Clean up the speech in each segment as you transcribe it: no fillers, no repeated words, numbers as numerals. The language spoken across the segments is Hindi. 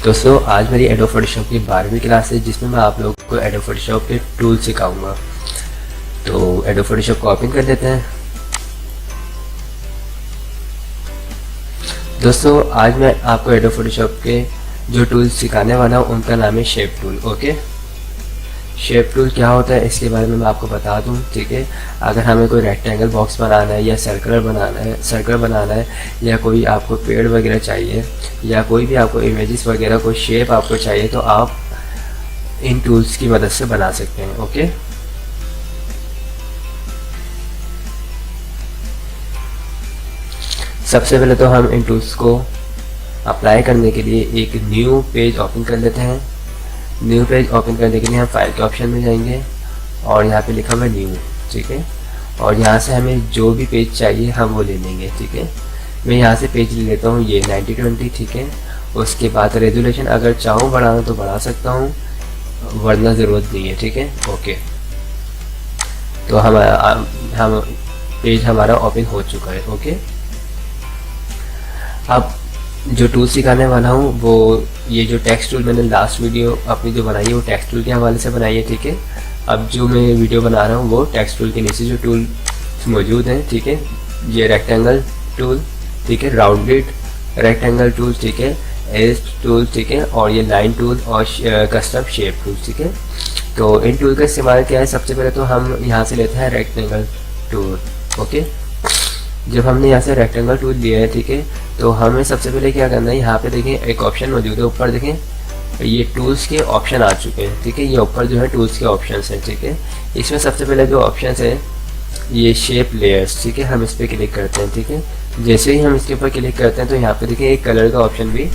दोस्तों आज मेरी एडोब फोटोशॉप की 12वीं क्लास है जिसमें मैं आप लोगों को एडोब फोटोशॉप के टूल सिखाऊंगा। तो एडोब फोटोशॉप को ओपन कर लेते हैं। दोस्तों आज मैं आपको एडोब फोटोशॉप के जो टूल सिखाने वाला हूँ उनका नाम है shape tool. Okay, shape tool क्या होता है इसके बारे में मैं आपको बता दूं। ठीक है, अगर हमें कोई रेक्टेंगल बॉक्स बनाना है या सर्कल बनाना है या कोई आपको पेड़ वगैरह चाहिए या कोई भी आपको इमेजेस वगैरह कोई शेप आपको चाहिए तो आप इन टूल्स की मदद से बना सकते हैं। ओके, सबसे पहले तो हम इन टूल्स को अप्लाई करने के लिए एक न्यू पेज ओपन कर लेते हैं। न्यू पेज ओपन करने के लिए हम फाइल के ऑप्शन में जाएंगे और यहाँ पे लिखा हुआ है न्यू। ठीक है, और यहाँ से हमें जो भी पेज चाहिए हम वो ले लेंगे। ठीक है, मैं यहाँ से पेज ले लेता हूँ ये 90-20। ठीक है, उसके बाद रेजोल्यूशन अगर चाहूँ बढ़ाना तो बढ़ा सकता हूँ, वरना ज़रूरत नहीं है। ठीक है, ओके, तो हम पेज हमारा ओपन हो चुका है। ओके, अब जो टूल सिखाने वाला हूँ वो ये जो टेक्स्ट टूल मैंने लास्ट वीडियो अपनी जो बनाई है वो टेक्स्ट टूल के हवाले से बनाई है। ठीक है, अब जो मैं वीडियो बना रहा हूँ वो टेक्स्ट टूल के नीचे जो टूल मौजूद हैं। ठीक है, ये रेक्टेंगल टूल, ठीक है, राउंडेड रेक्टेंगल टूल, ठीक है, एज टूल, ठीक है, और ये लाइन टूल और कस्टम शेप टूल। ठीक है, तो इन टूल का इस्तेमाल क्या है, सबसे पहले तो हम यहाँ से लेते हैं रेक्टेंगल टूल। ओके, जब हमने यहाँ से रेक्टेंगल टूल लिया है, ठीक है, तो हमें सबसे पहले क्या करना है, यहाँ पे देखें एक ऑप्शन मौजूद है ऊपर, देखें ये टूल्स के ऑप्शन आ चुके हैं। ठीक है, ये ऊपर जो है टूल्स के ऑप्शंस हैं। ठीक है, इसमें सबसे पहले जो ऑप्शन है ये शेप लेयर्स। ठीक है, हम इस पर क्लिक करते हैं। ठीक है, जैसे ही हम इसके ऊपर क्लिक करते हैं तो यहाँ पे देखें एक कलर का ऑप्शन भी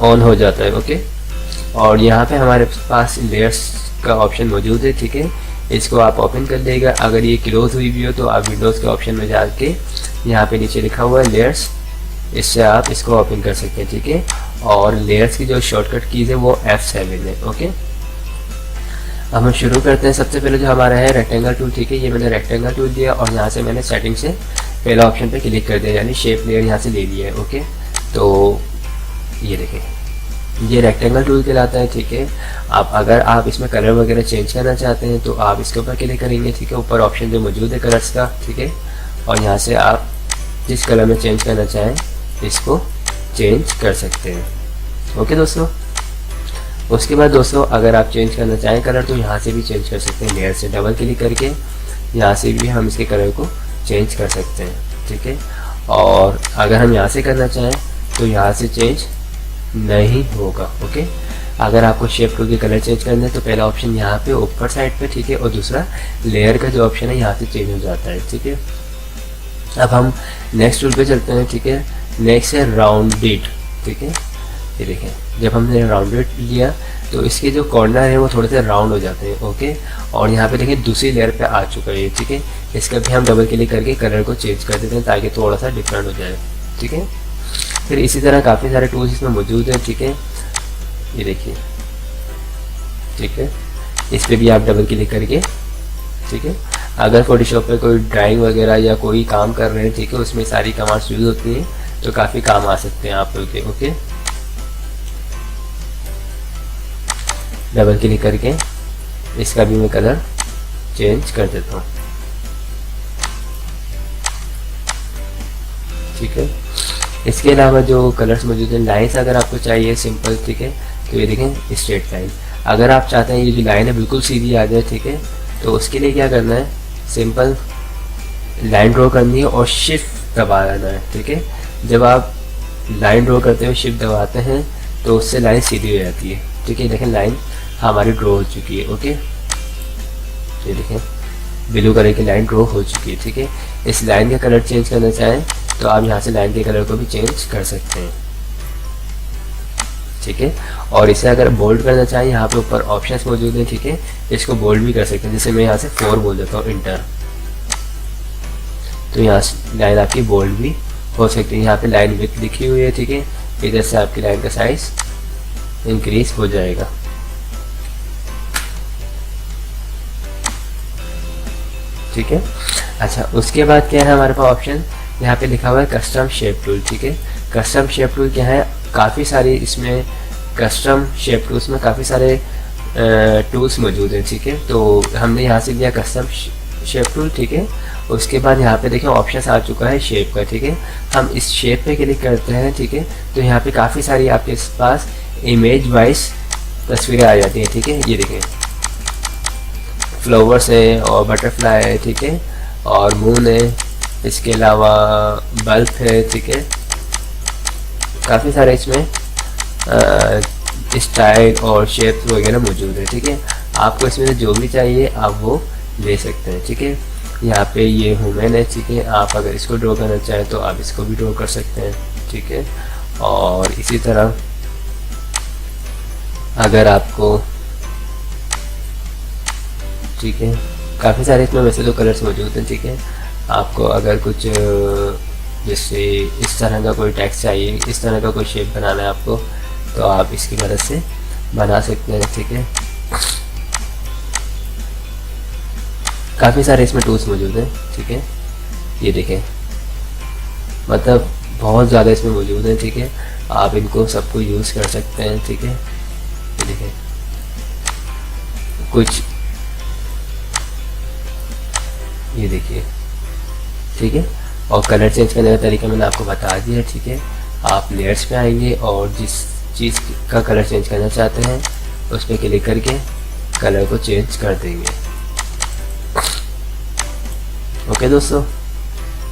ऑन हो जाता है। ओके, और यहाँ पे हमारे पास लेयर्स का ऑप्शन मौजूद है। ठीक है, इसको आप ओपन कर देगा। अगर ये क्लोज हुई भी हो तो आप विंडोज़ के ऑप्शन में जाके यहाँ पे नीचे लिखा हुआ है लेयर्स, इससे आप इसको ओपन कर सकते हैं। ठीक है, और लेयर्स की जो शॉर्टकट कीज़ है वो F7 है। ओके, अब हम शुरू करते हैं। सबसे पहले जो हमारा है रेक्टेंगल टूल। ठीक है, ये मैंने रेक्टेंगल टूल दिया और यहाँ से मैंने सेटिंग से पहला ऑप्शन पे क्लिक कर दिया, यानी शेप लेयर यहाँ से ले लिया है। ओके, तो ये देखें ये रेक्टेंगल टूल कहलाता है। ठीक है, अगर आप इसमें कलर वगैरह चेंज करना चाहते हैं तो आप इसके ऊपर क्लिक करेंगे। ठीक है, ऊपर ऑप्शन जो मौजूद है कलर्स का। ठीक है, और यहाँ से आप जिस कलर में चेंज करना चाहें इसको चेंज कर सकते हैं। ओके दोस्तों, उसके बाद दोस्तों अगर आप चेंज करना चाहें कलर तो यहाँ से भी चेंज कर सकते हैं। लेयर से डबल क्लिक करके यहाँ से भी हम इसके कलर को चेंज कर सकते हैं। ठीक है, और अगर हम यहाँ से करना चाहें तो यहाँ से चेंज नहीं होगा। ओके, अगर आपको शेप टूल के कलर चेंज करना है तो पहला ऑप्शन यहाँ पे ऊपर साइड पे, ठीक है, और दूसरा लेयर का जो ऑप्शन है यहाँ से चेंज हो जाता है। ठीक है, अब हम नेक्स्ट टूल पे चलते हैं। ठीक है, नेक्स्ट है राउंडेड। ठीक है, ये देखें जब हमने राउंडेड लिया तो इसके जो कॉर्नर है वो थोड़े से राउंड हो जाते हैं। ओके, और यहाँ पे देखें दूसरी लेयर पे आ चुका है। ठीक है, इसका भी हम डबल क्लिक करके कलर को चेंज कर देते हैं ताकि थोड़ा सा डिफरेंट हो जाए। ठीक है, फिर इसी तरह काफ़ी सारे टूल्स इसमें मौजूद हैं। ठीक है, ये देखिए, ठीक है, इस पर भी आप डबल क्लिक करके, ठीक है, अगर फोटोशॉप पे कोई ड्राइंग वगैरह या कोई काम कर रहे हैं, ठीक है, उसमें सारी कमांड्स यूज होती हैं तो काफ़ी काम आ सकते हैं आप लोग के। ओके, डबल क्लिक करके इसका भी मैं कलर चेंज कर देता हूँ। ठीक है, इसके अलावा जो कलर्स मौजूद हैं, लाइन्स अगर आपको चाहिए सिंपल, ठीक है, तो ये देखें स्ट्रेट लाइन। अगर आप चाहते हैं ये जो लाइन है बिल्कुल सीधी आ जाए, ठीक है, तो उसके लिए क्या करना है, सिंपल लाइन ड्रॉ करनी है और शिफ्ट दबाना है। ठीक है, जब आप लाइन ड्रॉ करते हुए शिफ्ट दबाते हैं तो उससे लाइन सीधी हो जाती है। ठीक है, देखें लाइन हमारी ड्रॉ हो चुकी है। ओके, ये देखें ब्लू कलर की लाइन ड्रॉ हो चुकी है। ठीक है, इस लाइन का कलर चेंज करना चाहें तो आप यहाँ से लाइन के कलर को भी चेंज कर सकते हैं। ठीक है, और इसे अगर बोल्ड करना चाहें यहाँ पे ऊपर ऑप्शंस मौजूद हैं। ठीक है, इसको बोल्ड भी कर सकते हैं, जैसे मैं यहाँ से 4 बोल देता हूँ इंटर, तो यहाँ से लाइन आपकी बोल्ड भी हो सकती है। यहाँ पे लाइन विड्थ लिखी हुई है। ठीक है, इधर से आपकी लाइन का साइज इंक्रीज हो जाएगा। ठीक है, अच्छा उसके बाद क्या है हमारे पास ऑप्शन, यहाँ पे लिखा हुआ है कस्टम शेप टूल। ठीक है, कस्टम शेप टूल क्या है, काफ़ी सारी इसमें कस्टम शेप टूल्स में काफ़ी सारे टूल्स मौजूद हैं, ठीक है। तो हमने यहाँ से लिया कस्टम शेप टूल, ठीक है। उसके बाद यहाँ पे देखिए ऑप्शन आ चुका है शेप का, ठीक है। हम इस शेप पे क्लिक करते हैं, ठीक है। तो यहाँ पे काफ़ी सारी आपके पास इमेज वाइज तस्वीरें आ जाती हैं, ठीक है। ये देखें फ्लावर्स है और बटरफ्लाई है, ठीक है, और मून है, इसके अलावा बल्ब है, ठीक है। काफ़ी सारे इसमें स्टाइल और शेप वगैरह मौजूद है, ठीक है। आपको इसमें से जो भी चाहिए आप वो ले सकते हैं, ठीक है। यहाँ पे ये ह्यूमन है, ठीक है। आप अगर इसको ड्रॉ करना चाहें तो आप इसको भी ड्रॉ कर सकते हैं, ठीक है। और इसी तरह अगर आपको, ठीक है, काफ़ी सारे इसमें वैसे तो कलर्स मौजूद हैं, ठीक है। आपको अगर कुछ जैसे इस तरह का कोई टेक्स्ट चाहिए, इस तरह का कोई शेप बनाना है आपको, तो आप इसकी मदद से बना सकते हैं, ठीक है। काफ़ी सारे इसमें टूल्स मौजूद हैं, ठीक है। ये देखें मतलब बहुत ज़्यादा इसमें मौजूद हैं, ठीक है। आप इनको सबको यूज़ कर सकते हैं, ठीक है। ये देखें कुछ, ये देखिए, ठीक है। और कलर चेंज करने का तरीका मैंने आपको बता दिया, ठीक है। आप लेयर्स पे आएंगे और जिस चीज़ का कलर चेंज करना चाहते हैं उस पर क्लिक करके कलर को चेंज कर देंगे। ओके दोस्तों,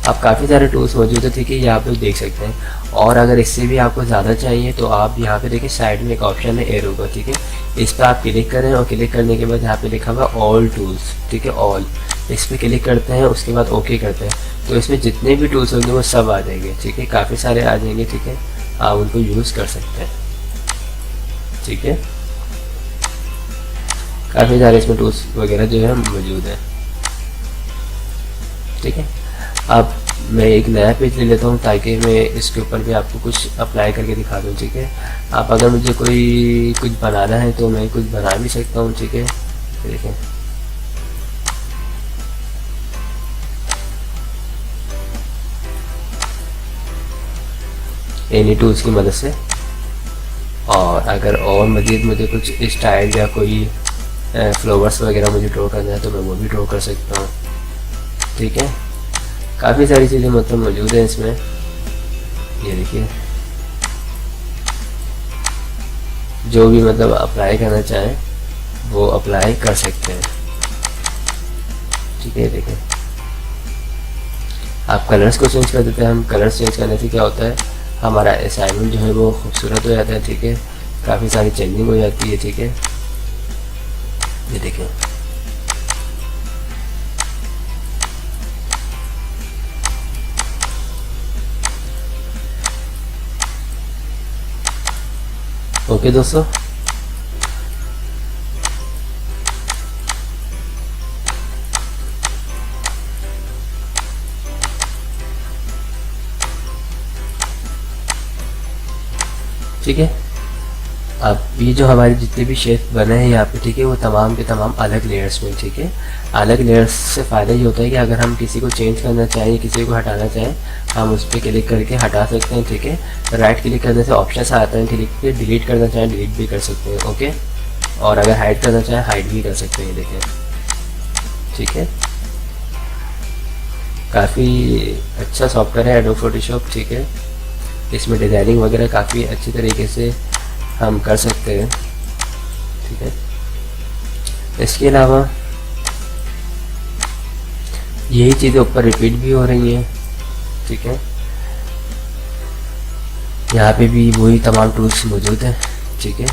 आप काफ़ी सारे टूल्स मौजूद है, ठीक है, ये आप लोग देख सकते हैं। और अगर इससे भी आपको ज़्यादा चाहिए तो आप यहाँ पे देखिए साइड में एक ऑप्शन है एरो का, ठीक है। इस पर आप क्लिक करें और क्लिक करने के बाद यहाँ पे लिखा हुआ ऑल टूल्स, ठीक है, ऑल, इस पर क्लिक करते हैं, उसके बाद ओके करते हैं, तो इसमें जितने भी टूल्स होंगे वो सब आ जाएंगे, ठीक है। काफ़ी सारे आ जाएंगे, ठीक है। आप उनको यूज़ कर सकते हैं, ठीक है। काफ़ी सारे इसमें टूल्स वगैरह जो है मौजूद है, ठीक है। अब मैं एक नया पेज ले लेता हूँ ताकि मैं इसके ऊपर भी आपको कुछ अप्लाई करके दिखा दूँ, ठीक है। आप अगर मुझे कोई कुछ बनाना है तो मैं कुछ बना भी सकता हूँ, ठीक है। देखें एनी टूल्स की मदद से। और अगर और मज़ीद मुझे कुछ स्टाइल या कोई फ्लावर्स वगैरह मुझे ड्रॉ करना है तो मैं वो भी ड्रॉ कर सकता हूँ, ठीक है। काफ़ी सारी चीज़ें मतलब मौजूद हैं इसमें, ये देखिए जो भी मतलब अप्लाई करना चाहें वो अप्लाई कर सकते हैं, ठीक है। देखिए आप कलर्स को चेंज कर देते हैं। हम कलर्स चेंज करने से क्या होता है, हमारा असाइनमेंट जो है वो खूबसूरत हो जाता है, ठीक है। काफ़ी सारी चेंजिंग हो जाती है, ठीक है। ये देखिए ओके दोस्तों, ठीक है। अब ये जो हमारे जितने भी शेप बने हैं यहाँ पे, ठीक है, वो तमाम के तमाम अलग लेयर्स में, ठीक है। अलग लेयर्स से फ़ायदा ये होता है कि अगर हम किसी को चेंज करना चाहें, किसी को हटाना चाहें, हम उस पर क्लिक करके हटा सकते हैं, ठीक है। राइट क्लिक करने से ऑप्शन आता है, क्लिक पे डिलीट करना चाहें डिलीट भी कर सकते हैं, ओके। और अगर हाइड करना चाहें हाइड भी कर सकते हैं, देखें, ठीक है। काफ़ी अच्छा सॉफ्टवेयर है एडोब फोटोशॉप, ठीक है। इसमें डिज़ाइनिंग वगैरह काफ़ी अच्छी तरीके से हम कर सकते हैं, ठीक है। इसके अलावा यही चीज़ें ऊपर रिपीट भी हो रही हैं, ठीक है। यहाँ पे भी वही तमाम टूल्स मौजूद हैं, ठीक है।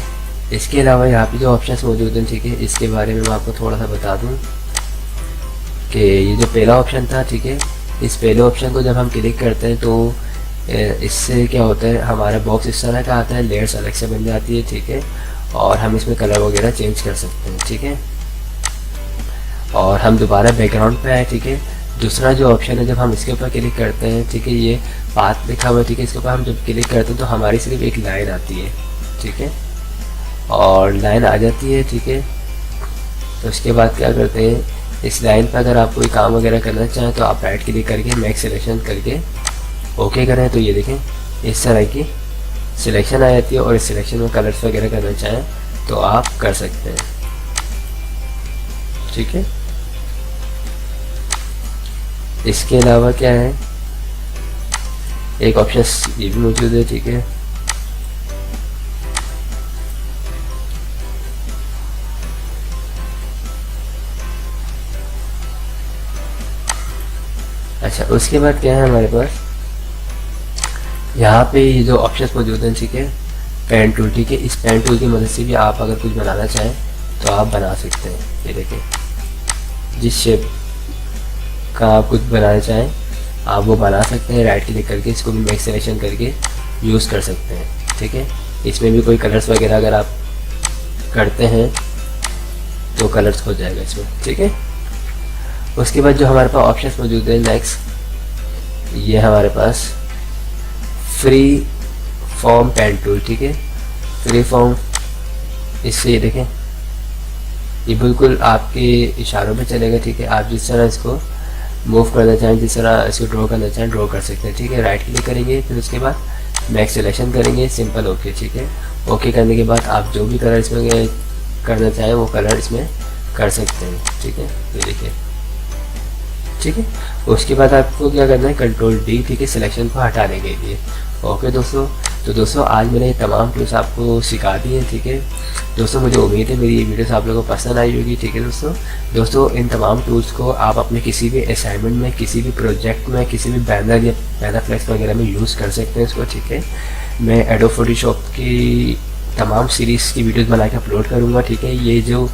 इसके अलावा यहाँ पे जो ऑप्शंस मौजूद हैं, ठीक है, इसके बारे में मैं आपको थोड़ा सा बता दूँ कि ये जो पहला ऑप्शन था, ठीक है, इस पहले ऑप्शन को जब हम क्लिक करते हैं तो इससे क्या होता है, हमारा बॉक्स इस तरह का आता है, लेयर्स अलग से बन जाती है, ठीक है। और हम इसमें कलर वगैरह चेंज कर सकते हैं, ठीक है। और हम दोबारा बैकग्राउंड पे आए, ठीक है। दूसरा जो ऑप्शन है जब हम इसके ऊपर क्लिक करते हैं, ठीक है, ये पाथ लिखा हुआ है, ठीक है, इसके ऊपर हम जब क्लिक करते हैं तो हमारी सिर्फ एक लाइन आती है, ठीक है। और लाइन आ जाती है, ठीक है। तो उसके बाद क्या करते हैं, इस लाइन पर अगर आप कोई काम वगैरह करना चाहें तो आप राइट क्लिक करके मैक्स सिलेक्शन करके ओके करें, तो ये देखें इस तरह की सिलेक्शन आ जाती है और इस सिलेक्शन में कलर्स वगैरह करना चाहें तो आप कर सकते हैं। ठीक है, इसके अलावा क्या है, एक ऑप्शन ये भी मौजूद है। ठीक है, अच्छा उसके बाद क्या है हमारे पास, यहाँ पे ये जो ऑप्शंस मौजूद हैं। ठीक है, पेन टूल। ठीक है, इस पेन टूल की मदद से भी आप अगर कुछ बनाना चाहें तो आप बना सकते हैं। ये देखें, जिस शेप का आप कुछ बनाना चाहें आप वो बना सकते हैं। राइट क्लिक करके इसको भी मैक्स सिलेक्शन करके यूज़ कर सकते हैं। ठीक है, इसमें भी कोई कलर्स वगैरह अगर आप करते हैं तो कलर्स हो जाएगा इसमें। ठीक है, उसके बाद जो हमारे पास ऑप्शंस मौजूद है नेक्स्ट, ये हमारे पास फ्री फॉर्म पेन टूल। ठीक है, फ्री फॉर्म, इससे ये देखें ये बिल्कुल आपके इशारों पे चलेगा। ठीक है, आप जिस तरह इसको मूव करना चाहें, जिस तरह इसको ड्रॉ करना चाहें ड्रॉ कर सकते हैं। ठीक है, राइट क्लिक करेंगे, फिर उसके बाद मैक्स सिलेक्शन करेंगे, सिंपल ओके। ठीक है, ओके करने के बाद आप जो भी कलर इसमें करना चाहें वो कलर इसमें कर सकते हैं। ठीक है, ये देखिए। ठीक है, उसके बाद आपको क्या करना है, कंट्रोल डी। ठीक है, सिलेक्शन को हटाने के लिए। ओके दोस्तों, तो दोस्तों आज मैंने ये तमाम टूल्स आपको सिखा दिए हैं। ठीक है दोस्तों, मुझे उम्मीद है मेरी ये वीडियोस आप लोगों को पसंद आई होगी। ठीक है दोस्तों इन तमाम टूल्स को आप अपने किसी भी असाइनमेंट में, किसी भी प्रोजेक्ट में, किसी भी बैनर या बैनर फ्लेक्स वगैरह में यूज़ कर सकते हैं इसको। ठीक है, मैं एडोब फोटोशॉप की तमाम सीरीज़ की वीडियोज़ बना के अपलोड करूँगा। ठीक है, ये जो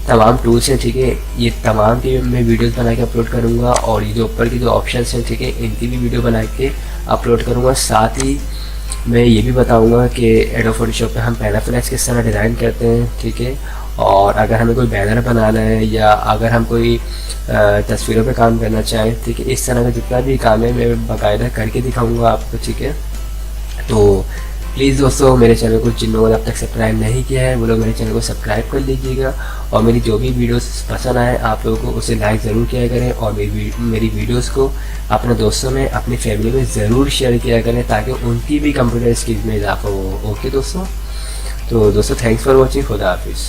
तमाम टूल्स हैं, ठीक है, ये तमाम की मैं वीडियोस बना के अपलोड करूँगा और ये जो ऊपर की जो ऑप्शंस हैं, ठीक है, इनकी भी वीडियो बना के अपलोड करूँगा। साथ ही मैं ये भी बताऊँगा कि एडोब फोटोशॉप पे हम पैराफ्लेक्स किस तरह डिज़ाइन करते हैं। ठीक है, और अगर हमें कोई बैनर बनाना है या अगर हम कोई तस्वीरों पे काम करना चाहें, ठीक है, इस तरह का जितना भी काम है मैं बाकायदा करके दिखाऊँगा आपको। ठीक है, तो प्लीज़ दोस्तों मेरे चैनल को जिन लोगों ने अब तक सब्सक्राइब नहीं किया है वो लोग मेरे चैनल को सब्सक्राइब कर लीजिएगा और मेरी जो भी वीडियोस पसंद आए आप लोगों को उसे लाइक ज़रूर किया करें और मेरी वीडियोस को अपने दोस्तों में, अपनी फैमिली में ज़रूर शेयर किया करें ताकि उनकी भी कंप्यूटर स्किल्स में इजाफा हो। ओके दोस्तों, तो दोस्तों थैंक्स फॉर वॉचिंग। खुदा हाफिज़।